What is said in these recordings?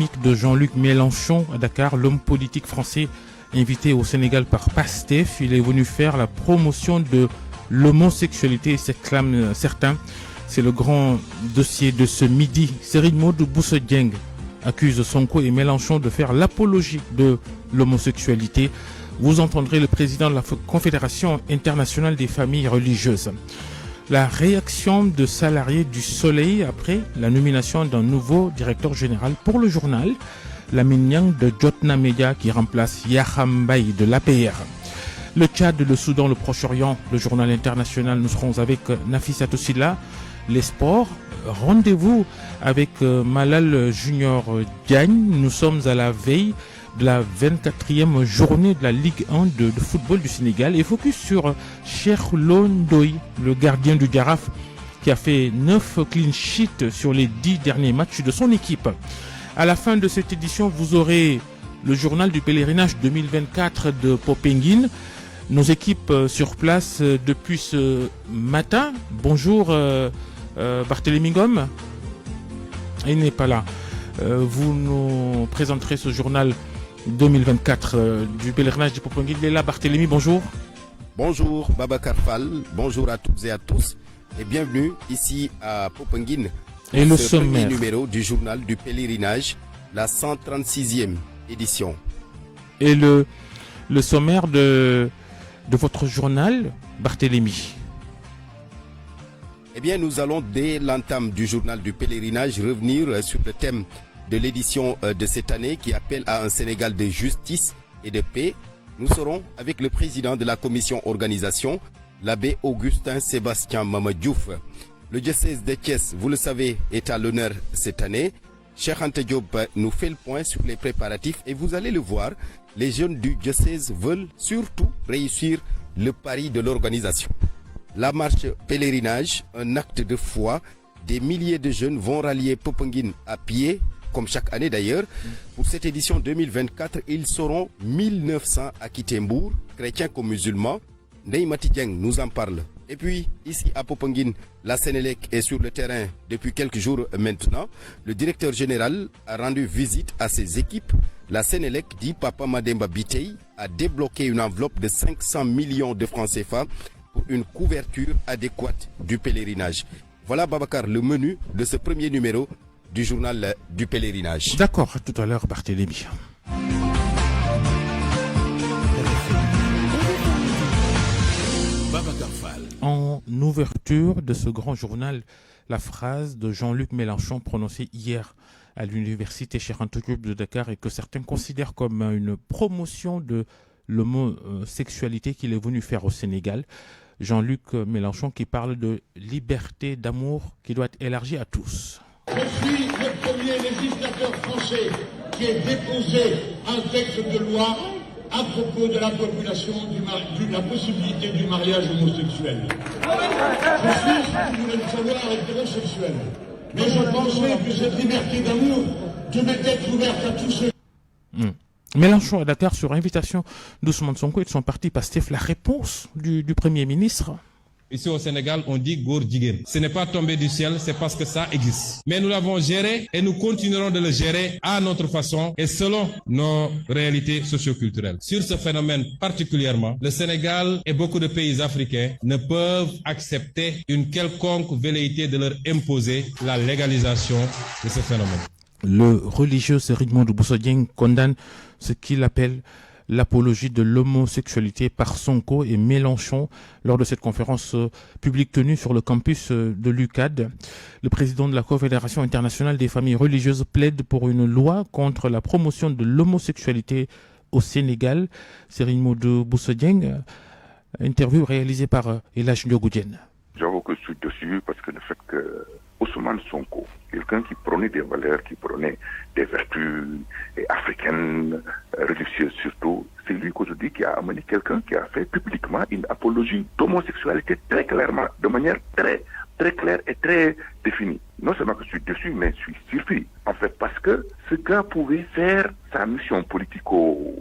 visite de Jean-Luc Mélenchon à Dakar, l'homme politique français invité au Sénégal par PASTEF. Il est venu faire la promotion de l'homosexualité, s'exclament certains. C'est le grand dossier de ce midi. Serigne Modou Bousso Dieng accuse Sonko et Mélenchon de faire l'apologie de l'homosexualité. Vous entendrez le président de la Confédération internationale des familles religieuses. La réaction de salariés du Soleil après la nomination d'un nouveau directeur général pour le journal, Lamine Niang de Jotna Media qui remplace Yaham Mbaye de l'APR. Le Tchad, le Soudan, le Proche-Orient, le journal international, nous serons avec Nafissatou Silla. Les sports, rendez-vous avec Malal Junior Diagne. Nous sommes à la veille de la 24e journée de la Ligue 1 de football du Sénégal et focus sur Cheikh Londoy, le gardien du Jaraaf qui a fait 9 clean sheets sur les 10 derniers matchs de son équipe. À la fin de cette édition, vous aurez le journal du pèlerinage 2024 de Popenguine. Nos équipes sur place depuis ce matin. Bonjour Barthélémy Ngom. Il n'est pas là. Vous nous présenterez ce journal 2024 du pèlerinage de Popenguine. Il est là, Barthélémy, bonjour. Bonjour Babacar Fall, bonjour à toutes et à tous et bienvenue ici à Popenguine. Et le premier sommaire numéro du journal du pèlerinage, la 136e édition. Et le sommaire de votre journal, Barthélémy. Eh bien, nous allons dès l'entame du journal du pèlerinage revenir sur le thème de l'édition de cette année qui appelle à un Sénégal de justice et de paix. Nous serons avec le président de la commission organisation, l'abbé Augustin Sébastien Mamadiouf. Le diocèse de Thiès, vous le savez, est à l'honneur cette année. Cheikh Anta Diop nous fait le point sur les préparatifs et vous allez le voir, les jeunes du diocèse veulent surtout réussir le pari de l'organisation. La marche pèlerinage, un acte de foi, des milliers de jeunes vont rallier Popenguine à pied, comme chaque année d'ailleurs. Pour cette édition 2024, ils seront 1900 à Kitembourg, chrétiens comme musulmans. Ndeye Mati Dieng nous en parle. Et puis, ici à Popenguine, la Sénélec est sur le terrain depuis quelques jours maintenant. Le directeur général a rendu visite à ses équipes. La Sénélec, dit Papa Mademba Bitey, a débloqué une enveloppe de 500 millions de francs CFA pour une couverture adéquate du pèlerinage. Voilà, Babacar, le menu de ce premier numéro du journal du pèlerinage. D'accord, à tout à l'heure, Barthélémy. En ouverture de ce grand journal, la phrase de Jean-Luc Mélenchon prononcée hier à l'université Cheikh Anta Diop de Dakar et que certains considèrent comme une promotion de l'homosexualité qu'il est venu faire au Sénégal. Jean-Luc Mélenchon qui parle de liberté d'amour qui doit être élargie à tous. Je suis le premier législateur français qui ait déposé un texte de loi à propos de la population de la possibilité du mariage homosexuel. Je suis, si vous voulez le savoir, hétérosexuel. Mais je pensais que cette liberté d'amour devait être ouverte à tous ceux. Mélenchon à Dakar sur invitation d'Ousmane Sonko et de son parti PASTEF. La réponse du Premier ministre. Ici au Sénégal, on dit Gor Djiguen. Ce n'est pas tombé du ciel, c'est parce que ça existe. Mais nous l'avons géré et nous continuerons de le gérer à notre façon et selon nos réalités socioculturelles. Sur ce phénomène particulièrement, le Sénégal et beaucoup de pays africains ne peuvent accepter une quelconque velléité de leur imposer la légalisation de ce phénomène. Le religieux Serigne Modou Bousso Dieng condamne ce qu'il appelle l'apologie de l'homosexualité par Sonko et Mélenchon lors de cette conférence publique tenue sur le campus de l'UCAD. Le président de la Confédération internationale des familles religieuses plaide pour une loi contre la promotion de l'homosexualité au Sénégal. Serigne Modou Bousso Dieng, interview réalisée par Elhadj Ndiogou Diène. J'avoue que je suis dessus parce que le fait que Ousmane Sonko, quelqu'un qui prônait des valeurs, qui prônait des vertus africaines, religieuses surtout, c'est lui qu'aujourd'hui qui a amené quelqu'un qui a fait publiquement une apologie d'homosexualité très clairement, de manière très claire et très définie. Non seulement que je suis dessus, mais je suis surpris. En fait, parce que ce gars pouvait faire sa mission politico,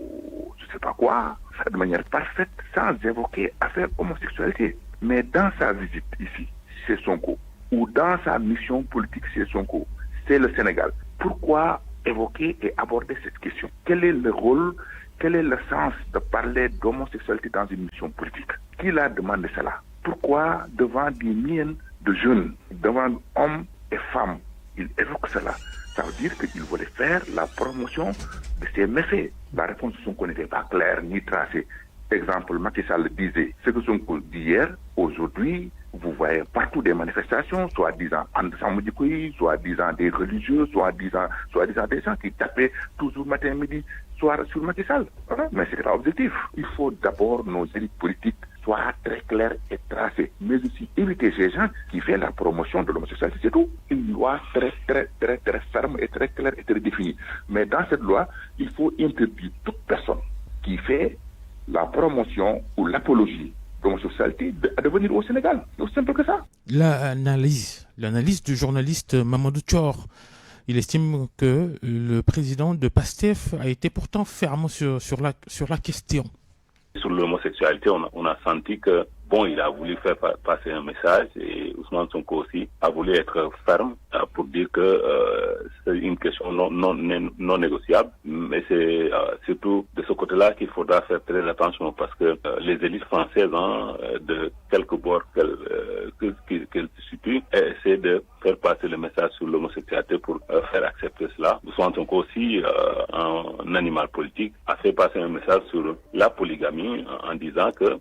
je sais pas quoi, de manière parfaite, sans évoquer affaire homosexualité. Mais dans sa visite ici, chez Sonko, ou dans sa mission politique chez Sonko, c'est le Sénégal. Pourquoi évoquer et aborder cette question. Quel est le rôle, quel est le sens de parler d'homosexualité dans une mission politique? Qui l'a demandé cela? Pourquoi devant des milliers de jeunes, devant hommes et femmes, il évoque cela? Ça veut dire qu'il voulait faire la promotion de ces méfaits. La réponse de Sonko n'était pas claire ni tracée. Exemple, Macky Sall disait ce que Sonko dit hier, aujourd'hui, vous voyez partout des manifestations, soit disant Andesamodikoui, soit disant des religieux, soit disant des gens qui tapaient toujours matin, midi, soir sur Macky Sall. Mais ce n'est pas objectif. Il faut d'abord nos élites politiques soient très claires et tracées, mais aussi éviter ces gens qui font la promotion de l'homosexualité, c'est tout. Une loi très ferme et très claire et très définie. Mais dans cette loi, il faut interdire toute personne qui fait la promotion ou l'apologie d'homosexualité à venir au Sénégal. C'est aussi simple que ça. L'analyse du journaliste Mamadou Thior. Il estime que le président de PASTEF a été pourtant ferme sur la question. Sur l'homosexualité, on a senti que, il a voulu faire passer un message et Ousmane Sonko aussi a voulu être ferme pour dire que c'est une question non négociable. Mais c'est surtout de ce côté-là qu'il faudra faire très attention parce que les élites françaises, de quelque bord qu'elles se situent, essaient de faire passer le message sur l'homosexualité pour faire accepter cela. Ousmane Sonko aussi, un animal politique, a fait passer un message sur la polygamie en disant que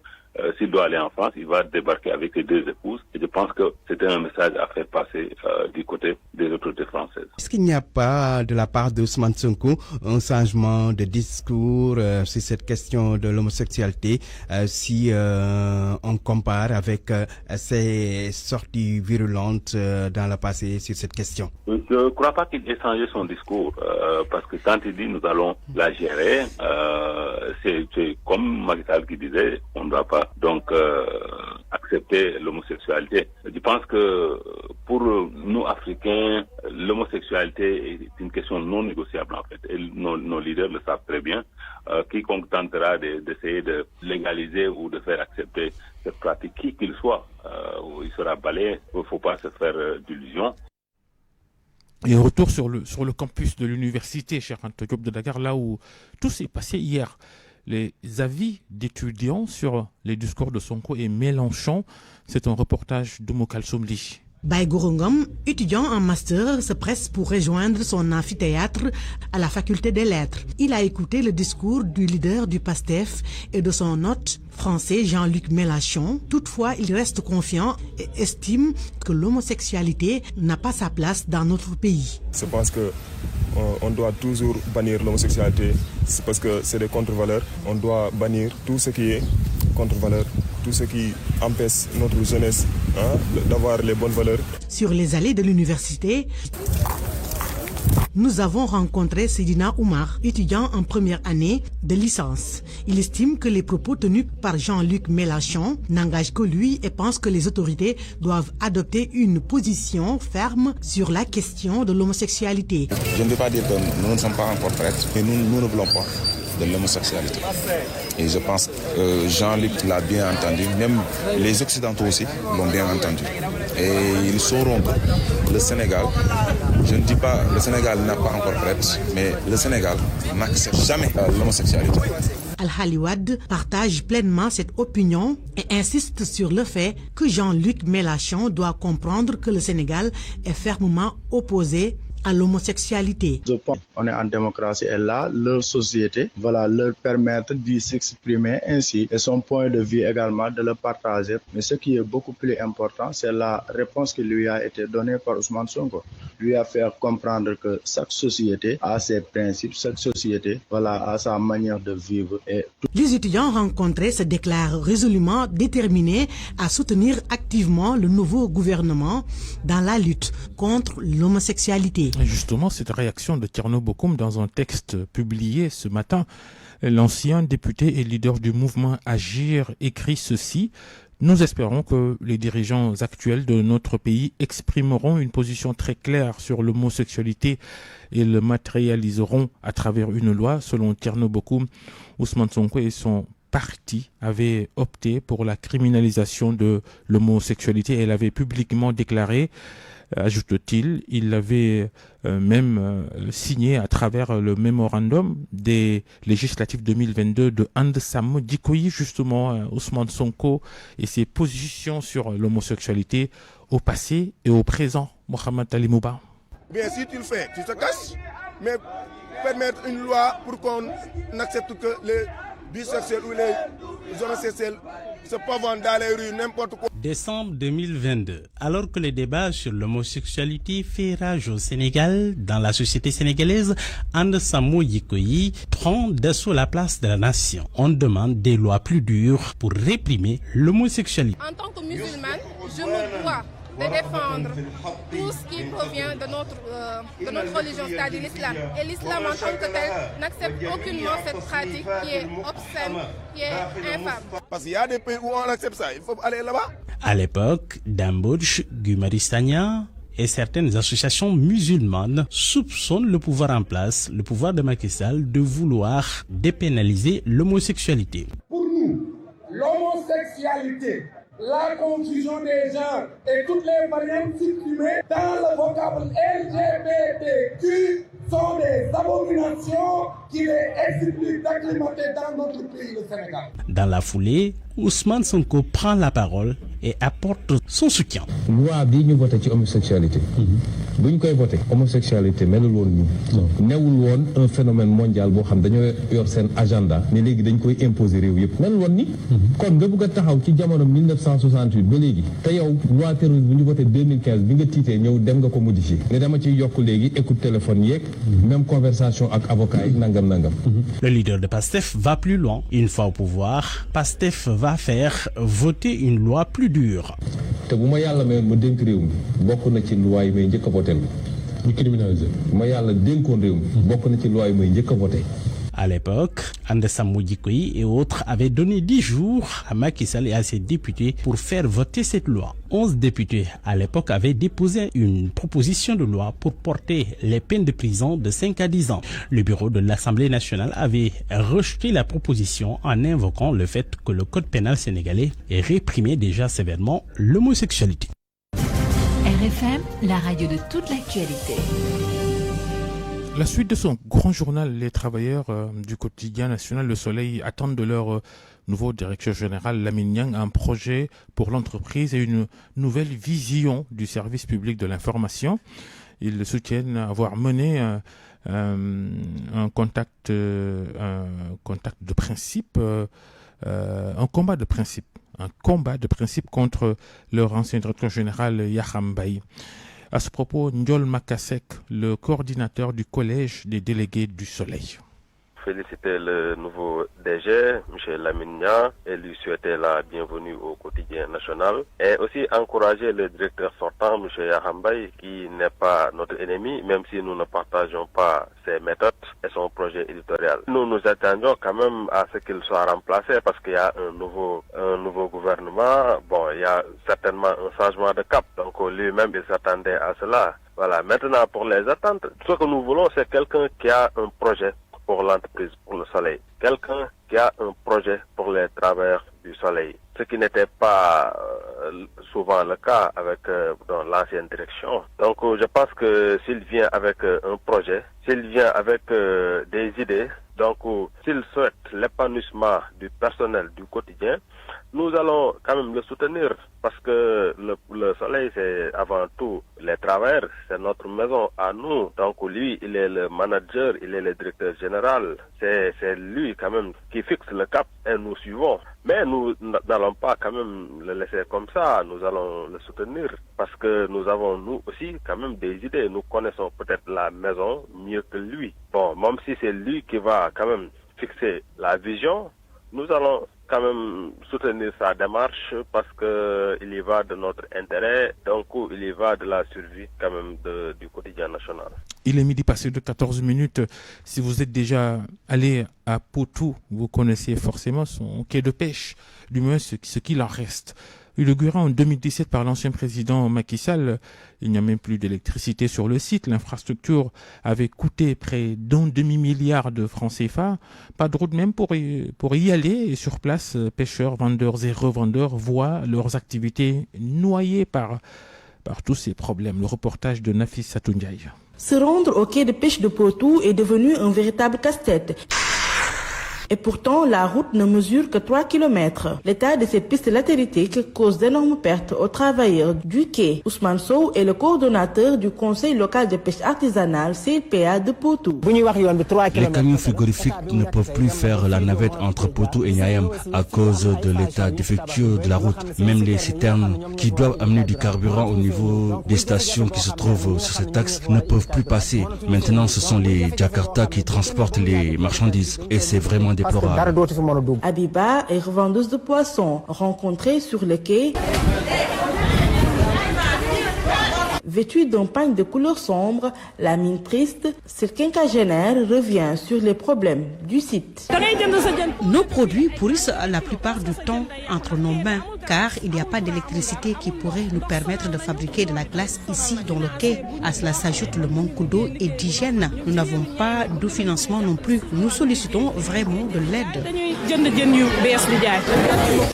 s'il doit aller en France, il va débarquer avec les 2 épouses. Et je pense que c'était un message à faire passer du côté des autorités françaises. Est-ce qu'il n'y a pas, de la part d'Ousmane Sonko, un changement de discours sur cette question de l'homosexualité si on compare avec ses sorties virulentes dans le passé sur cette question? Je ne crois pas qu'il ait changé son discours parce que quand il dit nous allons la gérer, c'est comme Macky Sall qui disait, on ne doit pas donc accepter l'homosexualité. Je pense que pour nous Africains, l'homosexualité est une question non négociable en fait. Et nos leaders le savent très bien. Quiconque tentera d'essayer de légaliser ou de faire accepter cette pratique, qui qu'il soit, il sera balayé. Il ne faut pas se faire d'illusions. Et retour sur le campus de l'université, Cheikh Anta Diop de Dakar, là où tout s'est passé hier. Les avis d'étudiants sur les discours de Sonko et Mélenchon, c'est un reportage d'Oumou Kalsoumli. Baïgourongom, étudiant en master, se presse pour rejoindre son amphithéâtre à la faculté des lettres. Il a écouté le discours du leader du PASTEF et de son hôte français Jean-Luc Mélenchon. Toutefois, il reste confiant et estime que l'homosexualité n'a pas sa place dans notre pays. Je pense qu'on doit toujours bannir l'homosexualité, c'est parce que c'est des contre-valeurs. On doit bannir tout ce qui est contre-valeurs, tout ce qui empêche notre jeunesse d'avoir les bonnes valeurs. Sur les allées de l'université, nous avons rencontré Sedina Oumar, étudiant en première année de licence. Il estime que les propos tenus par Jean-Luc Mélenchon n'engagent que lui et pense que les autorités doivent adopter une position ferme sur la question de l'homosexualité. Je ne veux pas dire que nous ne sommes pas encore prêts, mais nous ne voulons pas de l'homosexualité. Et je pense que Jean-Luc l'a bien entendu, même les Occidentaux aussi l'ont bien entendu. Et ils sauront que le Sénégal, je ne dis pas le Sénégal n'a pas encore prêt, mais le Sénégal n'accepte jamais l'homosexualité. Al-Hali Wade partage pleinement cette opinion et insiste sur le fait que Jean-Luc Mélenchon doit comprendre que le Sénégal est fermement opposé à l'homosexualité. Je pense qu'on est en démocratie et là, leur société leur permettre de s'exprimer ainsi et son point de vue également de le partager. Mais ce qui est beaucoup plus important, c'est la réponse qui lui a été donnée par Ousmane Sonko. Lui a fait comprendre que chaque société a ses principes, chaque société a sa manière de vivre. Les étudiants rencontrés se déclarent résolument déterminés à soutenir activement le nouveau gouvernement dans la lutte contre l'homosexualité. Justement, cette réaction de Thierno Bocoum dans un texte publié ce matin, l'ancien député et leader du mouvement Agir écrit ceci: nous espérons que les dirigeants actuels de notre pays exprimeront une position très claire sur l'homosexualité et le matérialiseront à travers une loi. Selon Thierno Bocoum, Ousmane Sonko et son parti avaient opté pour la criminalisation de l'homosexualité. Elle avait publiquement déclaré ajoute-t-il. Il avait même signé à travers le mémorandum des législatives 2022 de And Sammou Dikoyi, justement, Ousmane Sonko et ses positions sur l'homosexualité au passé et au présent. Mohamed Ali Mouba. Bien, si tu le fais, tu te caches, mais permettre une loi pour qu'on accepte que les bisexuels ou les homosexuels se peuvent vendre dans les rues, n'importe quoi. Décembre 2022, alors que le débat sur l'homosexualité fait rage au Sénégal, dans la société sénégalaise, And Sammou Dikoyi prend d'assaut la place de la nation. On demande des lois plus dures pour réprimer l'homosexualité. En tant que musulmane, je me dois de défendre tout ce qui provient de notre religion, c'est-à-dire l'islam. Et l'islam en tant que tel n'accepte aucunement cette pratique qui est obscène, qui est infâme. Parce qu'il y a des pays où on accepte ça, il faut aller là-bas. À l'époque, Dambodj, Guy Marius Sagna et certaines associations musulmanes soupçonnent le pouvoir en place, le pouvoir de Macky Sall, de vouloir dépénaliser l'homosexualité. Pour nous, l'homosexualité, la confusion des genres et toutes les variantes supprimées dans le vocable LGBTQ sont des abominations qu'il est exigeable d'acclimater dans notre pays, le Sénégal. Dans la foulée, Ousmane Sonko prend la parole et apporte son soutien. Loi bi ñu voté ci homosexualité. bu ñu koy voté homosexualité melul woon nii. newul woon un phénomène mondial boo xam dañoo yor seen agenda mais léegi dañ koy imposer réew yëpp melul woon ni. kon nga bëgg a taxaw ci jamono 1968 ba léegi te yow loi terrorisme bu ñu voté 2015 bi nga tiitee ñëw dem nga ko modifier ne dama ciy yokk léegi écoute téléphone yeeg même conversation ak avocat yi nangam nangam. Le leader de PASTEF va plus loin. Une fois au pouvoir, PASTEF va faire voter une loi plus dure. te bu ma yàlla mayoon ma dénk réew mi bokk na ci loi yi may njëkk a voté ñu criminaliser bu ma yàlla dénkoon réew mi bokk na ci loi yi may njëkk a voté. À l'époque, And Sammou Dikoyi et autres avaient donné 10 jours à Macky Sall et à ses députés pour faire voter cette loi. 11 députés à l'époque avaient déposé une proposition de loi pour porter les peines de prison de 5 à 10 ans. Le bureau de l'Assemblée nationale avait rejeté la proposition en invoquant le fait que le code pénal sénégalais réprimait déjà sévèrement l'homosexualité. RFM, la radio de toute l'actualité. La suite de son grand journal, les travailleurs du quotidien national Le Soleil attendent de leur nouveau directeur général Lamine Niang un projet pour l'entreprise et une nouvelle vision du service public de l'information. Ils soutiennent avoir mené un combat de principe contre leur ancien directeur général Yakham Mbaye. À ce propos, Ndiol Makasek, le coordinateur du collège des délégués du Soleil. Féliciter le nouveau DG, M. Lamine Niang, et lui souhaiter la bienvenue au quotidien national. Et aussi encourager le directeur sortant, M. Yakham Mbaye, qui n'est pas notre ennemi, même si nous ne partageons pas ses méthodes et son projet éditorial. Nous nous attendions quand même à ce qu'il soit remplacé parce qu'il y a un nouveau gouvernement. Bon, il y a certainement un changement de cap. Donc lui-même, il s'attendait à cela. Voilà. Maintenant, pour les attentes, ce que nous voulons, c'est quelqu'un qui a un projet pour l'entreprise, pour le Soleil. Quelqu'un qui a un projet pour les travailleurs du Soleil. Ce qui n'était pas souvent le cas avec dans l'ancienne direction. Donc je pense que s'il vient avec un projet, s'il vient avec des idées, donc s'il souhaite l'épanouissement du personnel du quotidien, nous allons quand même le soutenir parce que le Soleil, c'est avant tout les travailleurs, c'est notre maison à nous. Donc lui, il est le manager, il est le directeur général. C'est lui quand même qui fixe le cap et nous suivons. Mais nous n'allons pas quand même le laisser comme ça, nous allons le soutenir parce que nous avons nous aussi quand même des idées. Nous connaissons peut-être la maison mieux que lui. Bon, même si c'est lui qui va quand même fixer la vision, nous allons quand même soutenir sa démarche parce que il y va de notre intérêt, donc il y va de la survie quand même du quotidien national. Il est midi passé de 14 minutes. Si vous êtes déjà allé à Potou, vous connaissez forcément son quai de pêche, du moins ce qu'il en reste. Inauguré en 2017 par l'ancien président Macky Sall, il n'y a même plus d'électricité sur le site. L'infrastructure avait coûté près d'1 demi-milliard de francs CFA. Pas de route même pour y aller. Et sur place, pêcheurs, vendeurs et revendeurs voient leurs activités noyées par par tous ces problèmes. Le reportage de Nafissatou Ndiaye. Se rendre au quai de pêche de Potou est devenu un véritable casse-tête. Et pourtant, la route ne mesure que 3 km. L'état de cette piste latéritique cause d'énormes pertes aux travailleurs du quai. Ousmane Sow est le coordonnateur du conseil local de pêche artisanale CLPA de Potou. Les camions frigorifiques ne peuvent plus faire la navette entre Potou et Niayam à cause de l'état défectueux de la route. Même les citernes qui doivent amener du carburant au niveau des stations qui se trouvent sur cet axe ne peuvent plus passer. Maintenant, ce sont les Jakarta qui transportent les marchandises et c'est vraiment déplorable. Abiba est revendeuse de poissons, rencontrée sur le quai. Vêtue d'un pagne de couleur sombre, la mine triste, cette quinquagénaire revient sur les problèmes du site. Nos produits pourrissent la plupart du temps entre nos mains, car il n'y a pas d'électricité qui pourrait nous permettre de fabriquer de la glace ici dans le quai. À cela s'ajoute le manque d'eau et d'hygiène. Nous n'avons pas de financement non plus. Nous sollicitons vraiment de l'aide.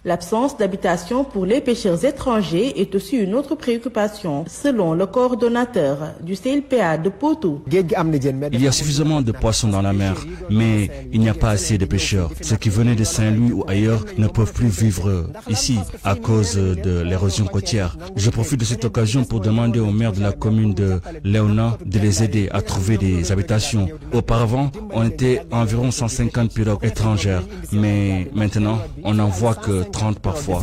L'absence d'habitation pour les pêcheurs étrangers est aussi une autre préoccupation, selon le coordonnateur du CLPA de Potou. Il y a suffisamment de poissons dans la mer, mais il n'y a pas assez de pêcheurs. Ceux qui venaient de Saint-Louis ou ailleurs ne peuvent plus vivre ici à cause de l'érosion côtière. Je profite de cette occasion pour demander au maire de la commune de Léona de les aider à trouver des habitations. Auparavant, on était environ 150 pirogues étrangères, mais maintenant, on n'en voit que 30 parfois.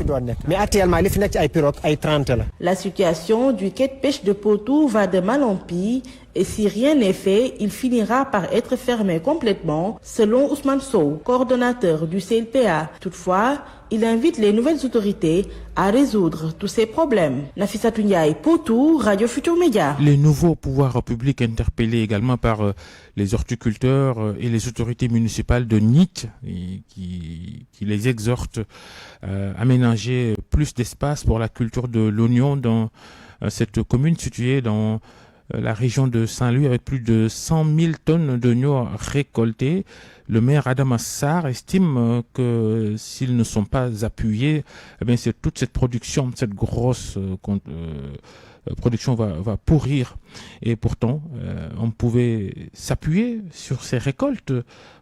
La situation du quai de pêche de Potou va de mal en pis et si rien n'est fait, il finira par être fermé complètement, selon Ousmane Sow, coordonnateur du CLPA. Toutefois, il invite les nouvelles autorités à résoudre tous ces problèmes. Nafissatou Ndiaye, Potou, Radio Futur Média. Les nouveaux pouvoirs publics interpellés également par les horticulteurs et les autorités municipales de NIT qui les exhortent à aménager plus d'espace pour la culture de l'oignon dans cette commune située dans la région de Saint-Louis avec plus de 100 000 tonnes d'oignons récoltés. Le maire Adam Assar estime que s'ils ne sont pas appuyés, eh bien c'est toute cette production, cette grosse production va pourrir. Et pourtant, on pouvait s'appuyer sur ces récoltes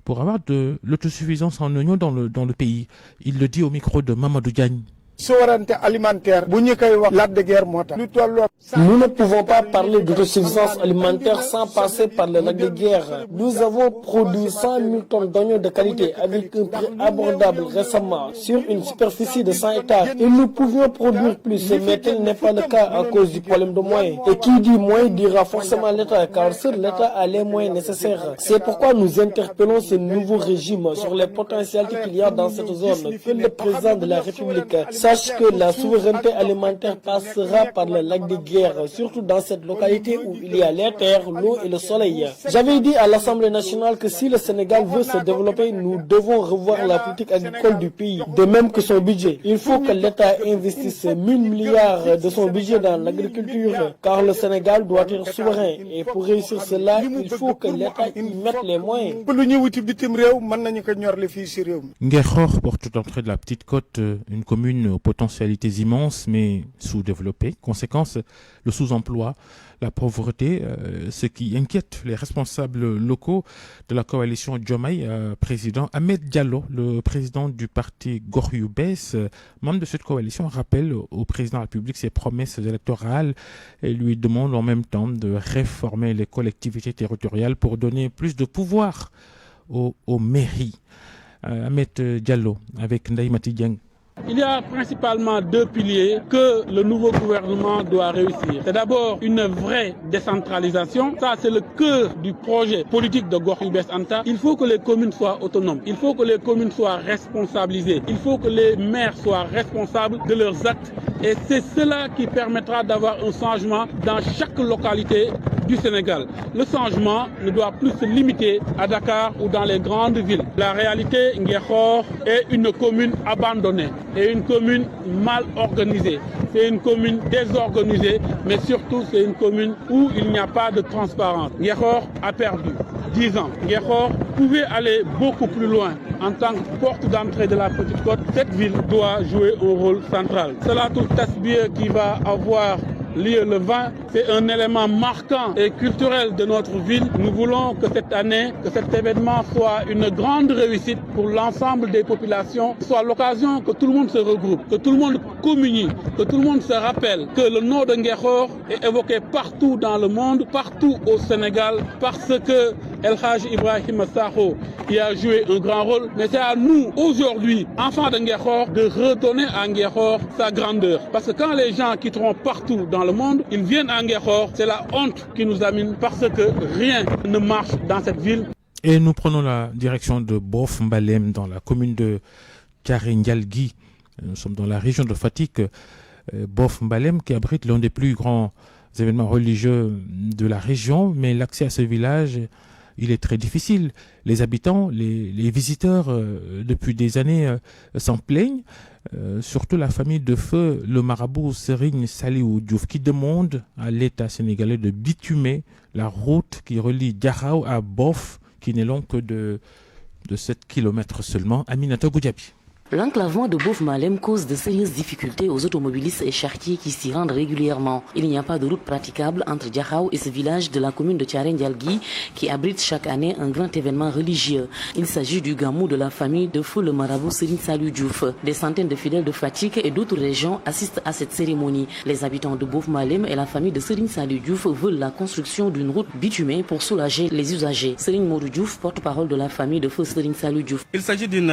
pour avoir de l'autosuffisance en oignons dans le pays. Il le dit au micro de Mamadou Diagne. Souveraineté alimentaire, nous ne pouvons pas parler d'autosuffisance alimentaire sans passer par le lac de guerre. Nous avons produit 100 000 tonnes d'oignons de qualité avec un prix abordable récemment sur une superficie de 100 hectares. Et nous pouvions produire plus, mais tel n'est pas le cas à cause du problème de moyens. Et qui dit moyens dira forcément l'État, car seul l'État a les moyens nécessaires. C'est pourquoi nous interpellons ce nouveau régime sur les potentialités qu'il y a dans cette zone. Que le président de la République sache que la souveraineté alimentaire passera par le lac de guerre, surtout dans cette localité où il y a les terres, l'eau et le soleil. J'avais dit à l'Assemblée nationale que si le Sénégal veut se développer, nous devons revoir la politique agricole du pays, de même que son budget. Il faut que l'État investisse 1000 milliards de son budget dans l'agriculture, car le Sénégal doit être souverain. Et pour réussir cela, il faut que l'État y mette les moyens. Nguerkhor porte d'entrée de la Petite Côte, une commune aux potentialités immenses mais sous-développée. Conséquence, le sous-emploi, la pauvreté, ce qui inquiète les responsables locaux de la coalition Diomaye, président Ahmed Diallo, le président du parti Gox Yu Bess, membre de cette coalition, rappelle au président de la République ses promesses électorales et lui demande en même temps de réformer les collectivités territoriales pour donner plus de pouvoir aux mairies. Ahmed Diallo avec Ndaïmati Dieng. Il y a principalement deux piliers que le nouveau gouvernement doit réussir. C'est d'abord une vraie décentralisation. Ça, c'est le cœur du projet politique de Gox Yu Bess Anta. Il faut que les communes soient autonomes. Il faut que les communes soient responsabilisées. Il faut que les maires soient responsables de leurs actes. Et c'est cela qui permettra d'avoir un changement dans chaque localité du Sénégal. Le changement ne doit plus se limiter à Dakar ou dans les grandes villes. La réalité, Nguerkhor est une commune abandonnée et une commune mal organisée. C'est une commune désorganisée, mais surtout c'est une commune où il n'y a pas de transparence. Nguerkhor a perdu 10 ans. Nguerkhor pouvait aller beaucoup plus loin. En tant que porte d'entrée de la Petite Côte, cette ville doit jouer un rôle central. Salatou Tasbih qui va avoir lieu le 20. C'est un élément marquant et culturel de notre ville. Nous voulons que cette année, que cet événement soit une grande réussite pour l'ensemble des populations, soit l'occasion que tout le monde se regroupe, que tout le monde communie, que tout le monde se rappelle que le nom de Nguékhor est évoqué partout dans le monde, partout au Sénégal, parce que El Hadj Ibrahima Sakho y a joué un grand rôle. Mais c'est à nous, aujourd'hui, enfants de Nguékhor, de redonner à Nguékhor sa grandeur. Parce que quand les gens quitteront partout dans le monde, ils viennent à Nguékhor, c'est la honte qui nous amène parce que rien ne marche dans cette ville. Et nous prenons la direction de Bof Mbalem dans la commune de Thiaré-Ndialgui. Nous sommes dans la région de Fatick. Bof Mbalem qui abrite l'un des plus grands événements religieux de la région, mais l'accès à ce village, il est très difficile. Les habitants, les visiteurs, depuis des années, s'en plaignent. Surtout la famille de feu, le marabout Serigne Saliou Diouf, qui demande à l'État sénégalais de bitumer la route qui relie Diakhao à Bof, qui n'est longue que de 7 km seulement. Aminata Goudiaby. L'enclavement de Bof Mbalem cause de sérieuses difficultés aux automobilistes et charretiers qui s'y rendent régulièrement. Il n'y a pas de route praticable entre Diakhao et ce village de la commune de Thiaré-Ndialgui qui abrite chaque année un grand événement religieux. Il s'agit du gamou de la famille de feu le marabout Serigne Saliou Diouf. Des centaines de fidèles de Fatick et d'autres régions assistent à cette cérémonie. Les habitants de Bof Mbalem et la famille de Serigne Saliou Diouf veulent la construction d'une route bitumée pour soulager les usagers. Serigne Modou Diouf, porte-parole de la famille de feu Serigne Saliou Diouf. Il s'agit d'une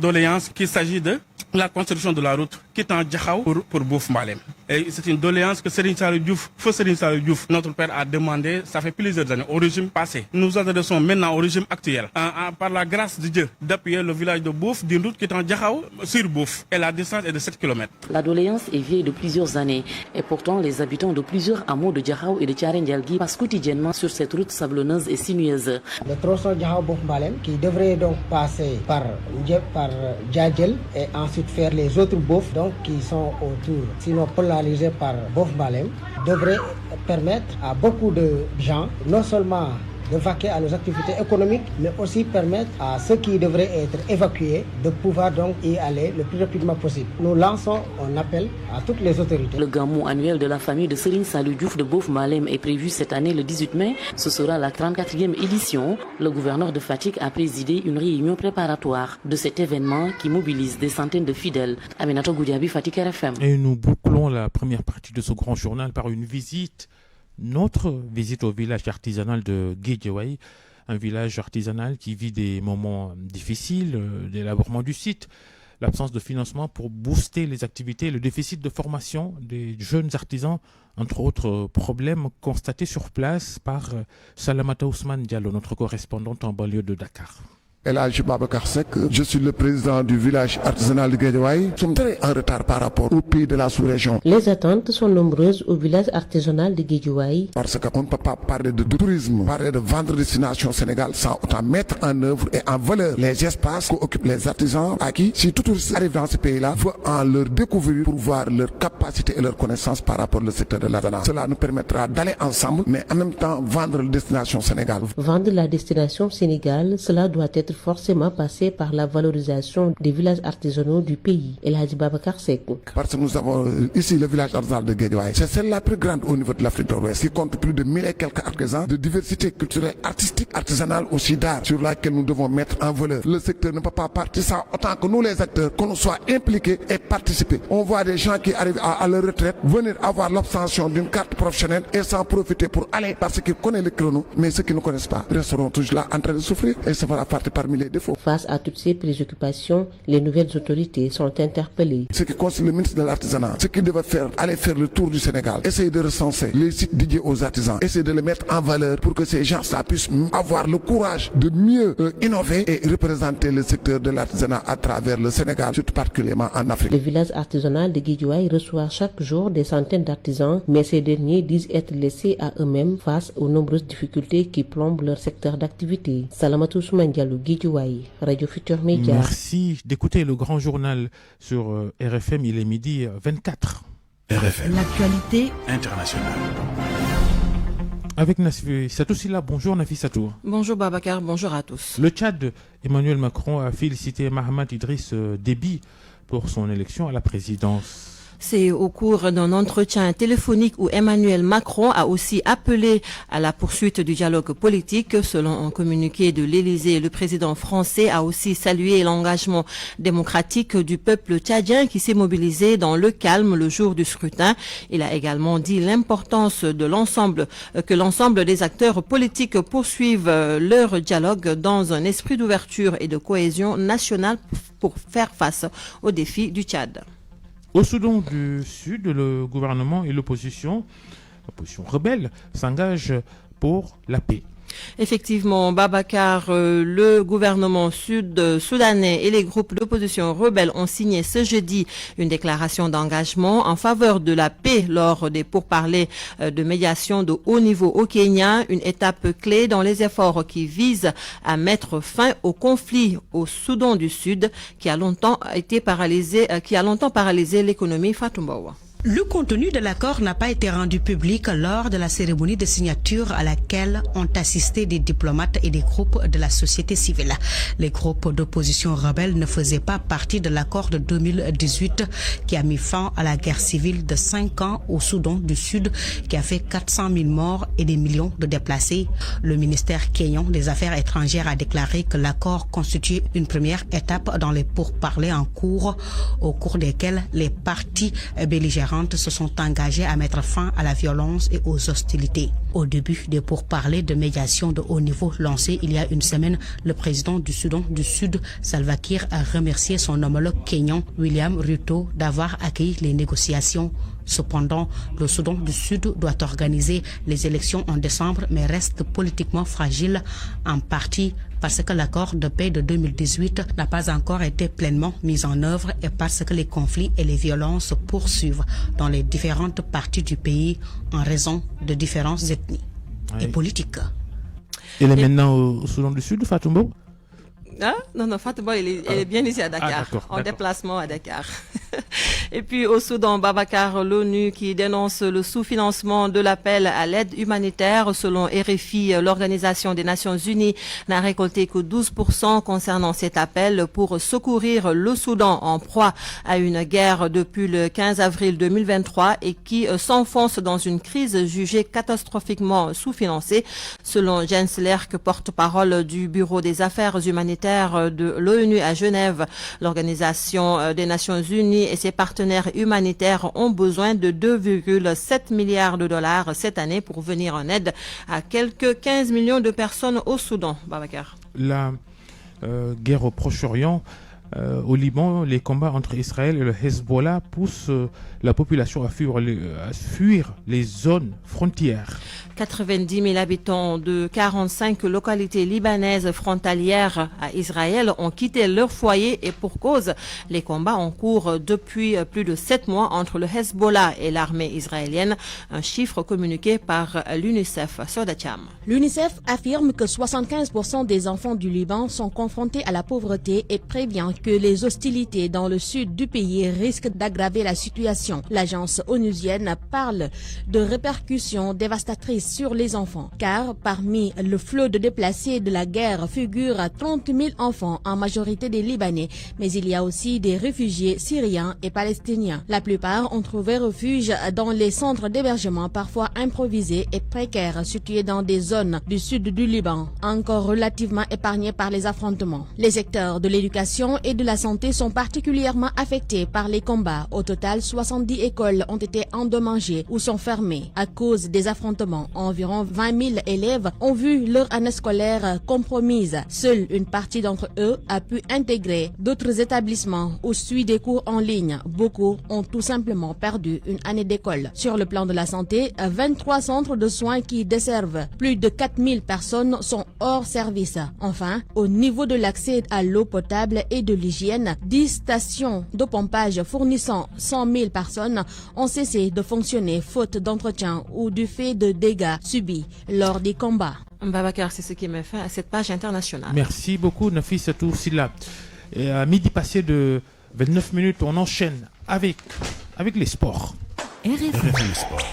doléance qui s'agit de la construction de la route quittant Diakhao pour Bof Mbalem. Et c'est une doléance que Serigne Saliou Diouf, feu Serigne Saliou Diouf, notre père a demandé, ça fait plusieurs années, au régime passé. Nous adressons maintenant au régime actuel, par la grâce de Dieu, d'appuyer le village de Bof d'une route quittant Diakhao sur Bof. Et la distance est de 7 km. La doléance est vieille de plusieurs années. Et pourtant, les habitants de plusieurs hameaux de Diakhao et de Thiaré-Ndialgui passent quotidiennement sur cette route sablonneuse et sinueuse. Le tronçon Diakhao-Bof Mbalem qui devrait donc passer par Djadjel et ensuite faire les autres Bof donc qui sont autour, sinon polarisés par Bof Mbalem, devrait permettre à beaucoup de gens non seulement de vaquer à nos activités économiques, mais aussi permettre à ceux qui devraient être évacués de pouvoir donc y aller le plus rapidement possible. Nous lançons un appel à toutes les autorités. Le gamou annuel de la famille de Serigne Saliou Diouf de Bof Mbalem est prévu cette année le 18 mai. Ce sera la 34e édition. Le gouverneur de Fatick a présidé une réunion préparatoire de cet événement qui mobilise des centaines de fidèles. Aminata Goudiaby, Fatick RFM. Et nous bouclons la première partie de ce grand journal par notre visite au village artisanal de Guédiawaye, un village artisanal qui vit des moments difficiles d'élaboration du site, l'absence de financement pour booster les activités, le déficit de formation des jeunes artisans, entre autres problèmes constatés sur place par Salamata Ousmane Diallo, notre correspondante en banlieue de Dakar. El Hadj Babacar Seck, je suis le président du village artisanal de Guédiawaye. Nous sommes très en retard par rapport aux pays de la sous-région. Les attentes sont nombreuses au village artisanal de Guédiawaye. Parce qu'on ne peut pas parler de tourisme, parler de vendre destination Sénégal sans autant mettre en œuvre et en valeur les espaces qu'occupent les artisans à qui, si tout touriste arrive dans ce pays-là, veut en leur découvrir pour voir leur capacité et leur connaissance par rapport au secteur de l'artisanat. Cela nous permettra d'aller ensemble, mais en même temps vendre la destination Sénégal. Vendre la destination Sénégal, cela doit être forcément passer par la valorisation des villages artisanaux du pays. El Hadj Babacar Seck. Parce que nous avons ici le village artisanal de Guédiawaye. C'est celle la plus grande au niveau de l'Afrique de l'Ouest, qui compte plus de 1000 et quelques artisans de diversité culturelle, artistique, artisanale, aussi d'art, sur laquelle nous devons mettre en valeur. Le secteur ne peut pas partir sans autant que nous les acteurs, qu'on soit impliqués et participer. On voit des gens qui arrivent à leur retraite venir avoir l'obtention d'une carte professionnelle et s'en profiter pour aller parce qu'ils connaissent le chrono, mais ceux qui ne connaissent pas resteront toujours là en train de souffrir et ça va partir parmi les défauts. Face à toutes ces préoccupations, les nouvelles autorités sont interpellées. Ce qui concerne le ministre de l'Artisanat, ce qu'il devait faire, aller faire le tour du Sénégal, essayer de recenser les sites dédiés aux artisans, essayer de les mettre en valeur pour que ces gens-là puissent avoir le courage de mieux innover et représenter le secteur de l'artisanat à travers le Sénégal, surtout particulièrement en Afrique. Le village artisanal de Guédiawaye reçoit chaque jour des centaines d'artisans, mais ces derniers disent être laissés à eux-mêmes face aux nombreuses difficultés qui plombent leur secteur d'activité. Salamata Ousmane Diallo, Guédiawaye, Radio Futur Média. Merci d'écouter le grand journal sur RFM, il est midi 24. RFM. L'actualité internationale. Avec Nafissatou Silla. Bonjour Nafissatou. Bonjour Babacar, bonjour à tous. Le Tchad, Emmanuel Macron a félicité Mahamat Idriss Déby pour son élection à la présidence. C'est au cours d'un entretien téléphonique où Emmanuel Macron a aussi appelé à la poursuite du dialogue politique. Selon un communiqué de l'Élysée, le président français a aussi salué l'engagement démocratique du peuple tchadien qui s'est mobilisé dans le calme le jour du scrutin. Il a également dit l'importance de que l'ensemble des acteurs politiques poursuivent leur dialogue dans un esprit d'ouverture et de cohésion nationale pour faire face aux défis du Tchad. Au Soudan du Sud, le gouvernement et l'opposition rebelle, s'engagent pour la paix. Effectivement, Babacar, le gouvernement soudanais et les groupes d'opposition rebelles ont signé ce jeudi une déclaration d'engagement en faveur de la paix lors des pourparlers de médiation de haut niveau au Kenya, une étape clé dans les efforts qui visent à mettre fin au conflit au Soudan du Sud qui a longtemps paralysé l'économie. Fatumbawa. Le contenu de l'accord n'a pas été rendu public lors de la cérémonie de signature à laquelle ont assisté des diplomates et des groupes de la société civile. Les groupes d'opposition rebelles ne faisaient pas partie de l'accord de 2018 qui a mis fin à la guerre civile de 5 ans au Soudan du Sud qui a fait 400 000 morts et des millions de déplacés. Le ministère kenyan des Affaires étrangères a déclaré que l'accord constitue une première étape dans les pourparlers en cours, au cours desquels les parties belligérantes se sont engagés à mettre fin à la violence et aux hostilités. Au début des pourparlers de médiation de haut niveau lancés il y a une semaine, le président du Soudan du Sud, Salva Kiir, a remercié son homologue kenyan, William Ruto, d'avoir accueilli les négociations. Cependant, le Soudan du Sud doit organiser les élections en décembre, mais reste politiquement fragile, en partie parce que l'accord de paix de 2018 n'a pas encore été pleinement mis en œuvre et parce que les conflits et les violences se poursuivent dans les différentes parties du pays en raison de différentes ethnies et politiques. Elle est maintenant au Soudan du Sud, Fatumbo? Non, Fatumbo, elle est bien ici à Dakar, en déplacement à Dakar. Et puis au Soudan, Babacar, l'ONU qui dénonce le sous-financement de l'appel à l'aide humanitaire. Selon RFI, l'Organisation des Nations Unies n'a récolté que 12% concernant cet appel pour secourir le Soudan en proie à une guerre depuis le 15 avril 2023 et qui s'enfonce dans une crise jugée catastrophiquement sous-financée. Selon Jens Lerck, porte-parole du Bureau des Affaires humanitaires de l'ONU à Genève, l'Organisation des Nations Unies et ses partenaires humanitaires ont besoin de 2,7 milliards de dollars cette année pour venir en aide à quelques 15 millions de personnes au Soudan. Babacar. La guerre au Proche-Orient, au Liban, les combats entre Israël et le Hezbollah poussent la population à fuir les zones frontières. 90 000 habitants de 45 localités libanaises frontalières à Israël ont quitté leur foyer et pour cause, les combats en cours depuis plus de 7 mois entre le Hezbollah et l'armée israélienne, un chiffre communiqué par l'UNICEF. Sodacham. L'UNICEF affirme que 75% des enfants du Liban sont confrontés à la pauvreté et prévient que les hostilités dans le sud du pays risquent d'aggraver la situation. L'agence onusienne parle de répercussions dévastatrices sur les enfants, car parmi le flot de déplacés de la guerre figurent 30 000 enfants, en majorité des Libanais, mais il y a aussi des réfugiés syriens et palestiniens. La plupart ont trouvé refuge dans les centres d'hébergement parfois improvisés et précaires situés dans des zones du sud du Liban, encore relativement épargnées par les affrontements. Les secteurs de l'éducation et de la santé sont particulièrement affectés par les combats. Au total, 70 écoles ont été endommagées ou sont fermées à cause des affrontements. Environ 20 000 élèves ont vu leur année scolaire compromise. Seule une partie d'entre eux a pu intégrer d'autres établissements ou suivre des cours en ligne. Beaucoup ont tout simplement perdu une année d'école. Sur le plan de la santé, 23 centres de soins qui desservent plus de 4 000 personnes sont hors service. Enfin, au niveau de l'accès à l'eau potable et de l'hygiène, 10 stations de pompage fournissant 100 000 personnes ont cessé de fonctionner faute d'entretien ou du fait de dégâts subis lors des combats. Babacar, c'est ce qui met fin à cette page internationale. Merci beaucoup, Nafissatou Silla. Et à midi passé de 29 minutes, on enchaîne avec les sports. RFM Sport.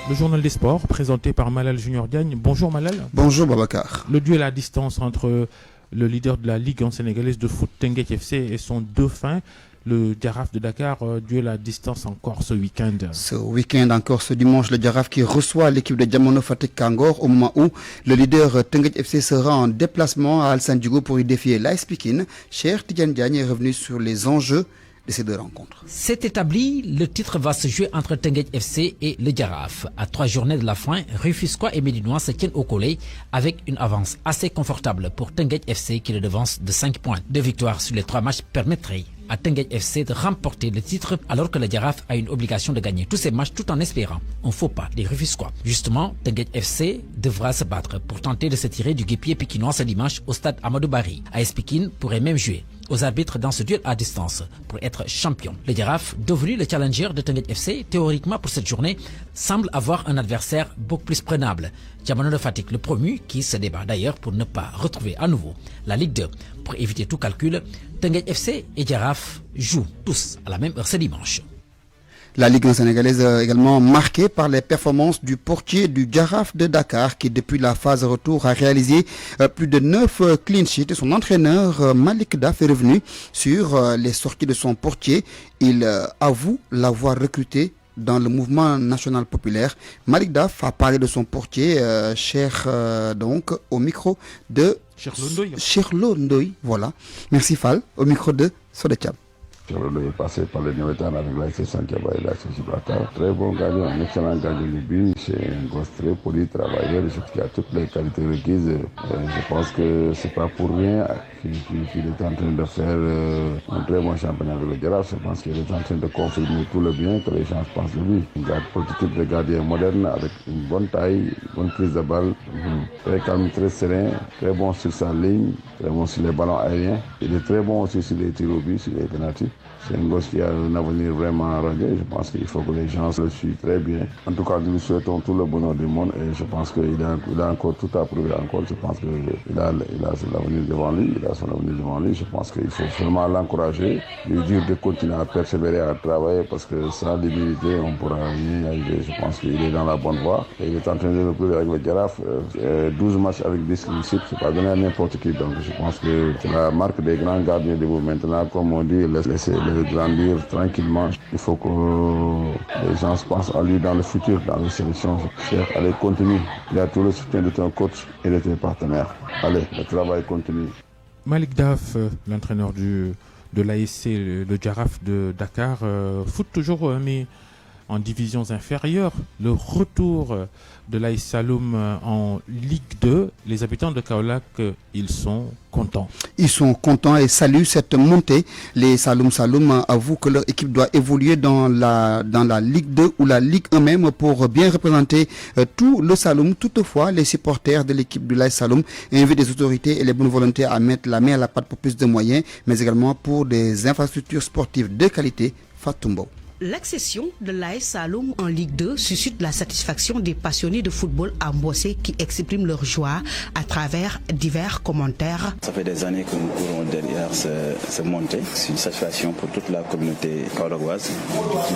Le journal des sports, présenté par Malal Junior Diagne. Bonjour Malal. Bonjour Babacar. Le duel à distance entre le leader de la Ligue sénégalaise de foot, Teungueth FC, et son dauphin, le Jaraaf de Dakar, duel à distance encore ce week-end. Ce week-end encore, ce dimanche, le Jaraaf qui reçoit l'équipe de Diamono Fatick Kangor au moment où le leader Teungueth FC sera en déplacement à Alassane Djigo pour y défier l'AS Pikine. Cheikh Tidiane Diagne est revenu sur les enjeux de ces deux rencontres. C'est établi, le titre va se jouer entre Teungueth FC et le Jaraaf. À 3 journées de la fin, Rufisquois et Médinois se tiennent au collet avec une avance assez confortable pour Teungueth FC qui le devance de 5 points. 2 victoires sur les 3 matchs permettraient à Teungueth FC de remporter le titre alors que le Jaraaf a une obligation de gagner tous ses matchs tout en espérant un faux pas des Rufisquois. Justement, Teungueth FC devra se battre pour tenter de se tirer du guépier pikinois ce dimanche au stade Amadou Barry. AS Pikine pourrait même jouer aux arbitres dans ce duel à distance pour être champion. Le Jaraaf, devenu le challenger de Teungueth FC, théoriquement pour cette journée, semble avoir un adversaire beaucoup plus prenable. Diamono Fatick, le promu, qui se débat d'ailleurs pour ne pas retrouver à nouveau la Ligue 2. Pour éviter tout calcul, Teungueth FC et Jaraaf jouent tous à la même heure ce dimanche. La Ligue sénégalaise également marquée par les performances du portier du Jaraaf de Dakar qui depuis la phase retour a réalisé plus de 9 clean sheets. Son entraîneur Malik Daf est revenu sur les sorties de son portier. Il avoue l'avoir recruté dans le mouvement national populaire. Malik Daf a parlé de son portier donc au micro de Cheikh Lo Ndoye. Voilà. Merci Fall. Au micro de Sodetiam. Chirolo est passé par le Néotan avec l'AS Santiago et l'AS Gibraltar. Très bon gardien, un excellent gardien de but. C'est un gosse très poli, travailleur, qui a toutes les qualités requises. Je pense que c'est pas pour rien qu'il est en train de faire un très bon championnat avec le Jaraaf. Je pense qu'il est en train de confirmer tout le bien que les gens pensent de lui. Un prototype de gardien moderne avec une bonne taille, une bonne prise de balle, très calme, très serein, très bon sur sa ligne, très bon sur les ballons aériens. Il est très bon aussi sur les tirs au but, sur les pénaltys. C'est un gosse qui a un avenir vraiment radieux. Je pense qu'il faut que les gens le suivent très bien. En tout cas, nous lui souhaitons tout le bonheur du monde et je pense qu'il a encore tout à prouver encore. Je pense qu'il a son avenir devant lui. Je pense qu'il faut vraiment l'encourager, lui dire de continuer à persévérer, à travailler parce que sans l'humilité, on ne pourra rien y arriver. Je pense qu'il est dans la bonne voie et il est en train de le prouver avec le Jaraaf. 12 matchs avec 10 clean sheets, c'est pas donné à n'importe qui. Donc je pense que c'est la marque des grands gardiens de vous. Maintenant, comme on dit, laissez-le grandir tranquillement. Il faut que les gens pensent à lui dans le futur, dans les sélections. Allez, continue. Il a tout le soutien de ton coach et de tes partenaires. Allez, le travail continue. Malik Daf, l'entraîneur de l'ASC, le Jaraaf de Dakar, foot toujours, mais en divisions inférieures. Le retour de l'AS Saloum en Ligue 2, les habitants de Kaolack, ils sont contents. Ils sont contents et saluent cette montée. Les Saloum avouent que leur équipe doit évoluer dans la Ligue 2 ou la Ligue 1 même pour bien représenter tout le Saloum. Toutefois, les supporters de l'équipe de l'AS Saloum invitent les autorités et les bonnes volontés à mettre la main à la pâte pour plus de moyens, mais également pour des infrastructures sportives de qualité. Fatumbo. L'accession de l'AS Saloum en Ligue 2 suscite la satisfaction des passionnés de football à Mbossé qui expriment leur joie à travers divers commentaires. Ça fait des années que nous courons derrière cette montée. C'est une satisfaction pour toute la communauté kaolackoise.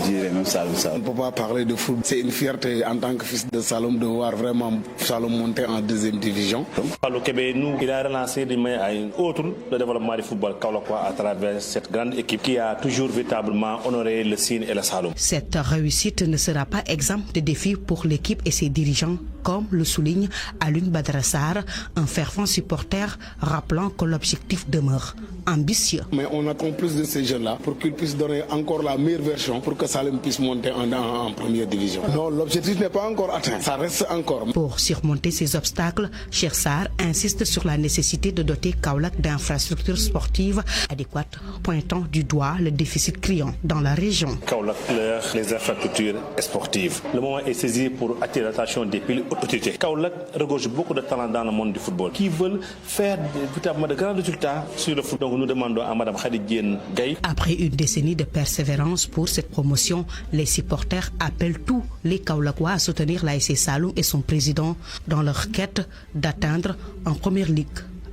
Je dirais même Saloum. On ne peut pas parler de foot. C'est une fierté en tant que fils de Saloum de voir vraiment Saloum monter en 2e division. Le Québec, il a relancé d'une manière à une autre le développement du football kaolackois à travers cette grande équipe qui a toujours véritablement honoré le signe et la Saloum. Cette réussite ne sera pas exempte de défis pour l'équipe et ses dirigeants, comme le souligne Alun Badrassar, un fervent supporter, rappelant que l'objectif demeure ambitieux. Mais on attend plus de ces jeunes-là pour qu'ils puissent donner encore la meilleure version pour que Saloum puisse monter en première division. Non, l'objectif n'est pas encore atteint, ça reste encore. Pour surmonter ces obstacles, Cheikh Sarr insiste sur la nécessité de doter Kaolack d'infrastructures sportives adéquates, pointant du doigt le déficit criant dans la région. Kaolack pleure les infrastructures sportives. Le moment est saisi pour attirer l'attention des pays autorités. Kaolack regorge beaucoup de talents dans le monde du football qui veulent faire de grands résultats sur le football. Donc nous demandons à Mme Khadidjienne Gaye. Après une décennie de persévérance pour cette promotion, les supporters appellent tous les Kaolackois à soutenir l'ASC Saloum et son président dans leur quête d'atteindre en première ligue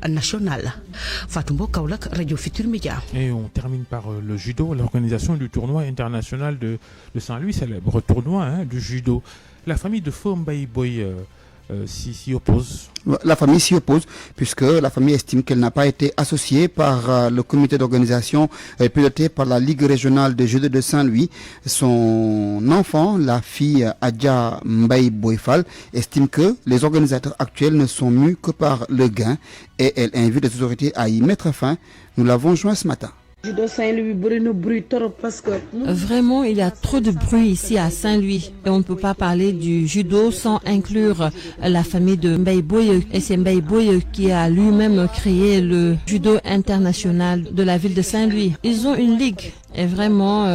nationale. Fatumbo Kaolack, Radio Futur Média. Et on termine par le judo, l'organisation du tournoi international de Saint-Louis, célèbre tournoi du judo. La famille de Fombaï Boy s'y oppose. La famille s'y oppose puisque la famille estime qu'elle n'a pas été associée par le comité d'organisation piloté par la Ligue régionale de judo de Saint-Louis. Son enfant, la fille Adja Mbaye Boyfal, estime que les organisateurs actuels ne sont mus que par le gain et elle invite les autorités à y mettre fin. Nous l'avons joint ce matin. Vraiment, il y a trop de bruit ici à Saint-Louis et on ne peut pas parler du judo sans inclure la famille de Mbaye Boye. Et c'est Mbaye Boye qui a lui-même créé le judo international de la ville de Saint-Louis. Ils ont une ligue. Et vraiment,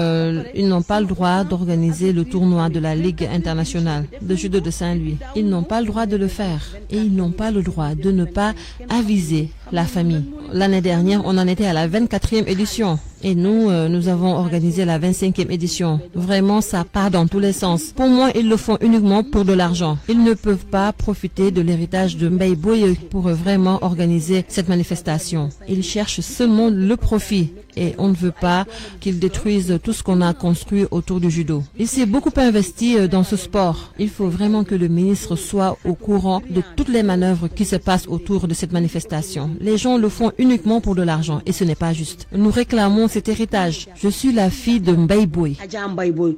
ils n'ont pas le droit d'organiser le tournoi de la Ligue internationale de judo de Saint-Louis. Ils n'ont pas le droit de le faire. Et ils n'ont pas le droit de ne pas aviser la famille. L'année dernière, on en était à la 24e édition. Et nous avons organisé la 25e édition. Vraiment, ça part dans tous les sens. Pour moi, ils le font uniquement pour de l'argent. Ils ne peuvent pas profiter de l'héritage de Mbaye Boye pour vraiment organiser cette manifestation. Ils cherchent seulement le profit. Et on ne veut pas qu'ils détruisent tout ce qu'on a construit autour du judo. Il s'est beaucoup investi dans ce sport. Il faut vraiment que le ministre soit au courant de toutes les manœuvres qui se passent autour de cette manifestation. Les gens le font uniquement pour de l'argent et ce n'est pas juste. Nous réclamons cet héritage. Je suis la fille de Mbaye Boye.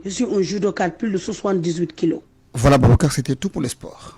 Je suis un judoka de plus de 78 kilos. Voilà, Babacar, c'était tout pour les sports.